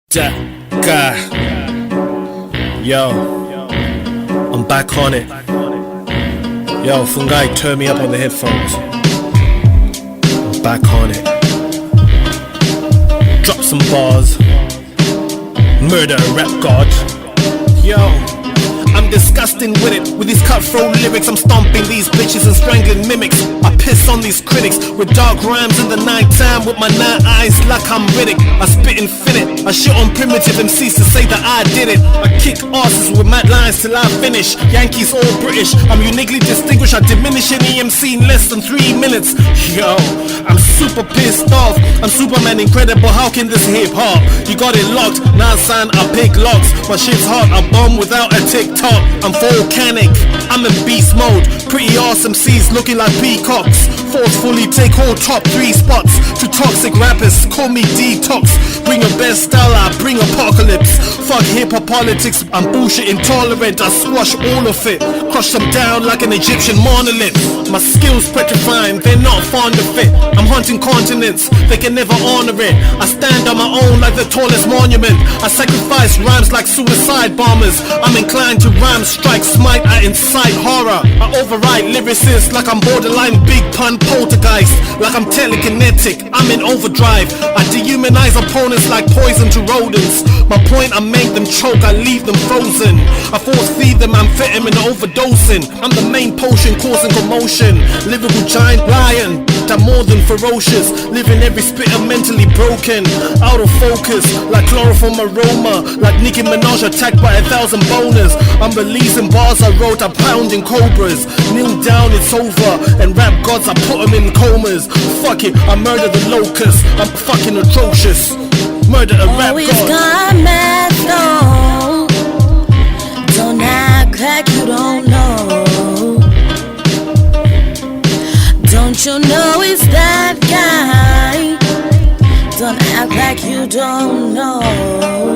Dat guy. Yo, I'm back on it. Yo, Fungai, turn me up on the headphones. I'm back on it. Drop some bars. Murder, rapGod. Yo, I'm disgusting with it. With these cutthroat lyrics, I'm stomping these bitches and strangling mimics. I piss on these critics with dark rhymes in the night time with my night eyes like I'm Riddick. I spit infinite. I shit on primitive MCs to say that I did it. I kick asses with mad lines till I finish. Yankees all British. I'm uniquely distinguished. I diminish any MC in less than 3 minutes. Yo, I'm super pissed off. I'm Superman incredible. How can this hip hop? You got it locked. Now son, I pick locks. My shit's hot. I bomb without a TikTok. I'm volcanic. I'm in beast mode. Pretty awesome C's looking like peacocks. Forcefully take all top 3 spots. To toxic rappers, call me detox. Bring a best style, I bring apocalypse. Fuck hip-hop politics, I'm bullshit intolerant. I squash all of it, crush them down like an Egyptian monolith. My skills petrifying, they're not fond of it. I'm hunting continents, they can never honor it. I stand on my own like the tallest monument. I sacrifice rhymes like suicide bombers. I'm inclined to rhyme, strike, smite, I incite horror. I override lyricists like I'm borderline big pun poltergeist. Like I'm telekinetic, I'm in overdrive. I dehumanize opponents like poison to rodents. My point, I make them choke, I leave them frozen. I force feed them amphetamine overdosing. I'm the main potion causing commotion. Lyrical giant lion, I'm more than ferocious. Living every spit, I'm mentally broken. Out of focus, like chloroform aroma. Like Nicki Minaj attacked by 1,000 boners. I'm releasing bars I wrote, I'm pounding cobras. Kneel down, it's over. And rap gods, I put them in comas. Fuck it, I murder the locusts. I'm fucking atrocious. Murder a rap always god. got mad flow. Don't act like you don't know. Don't you know it's that guy? Don't act like you don't know.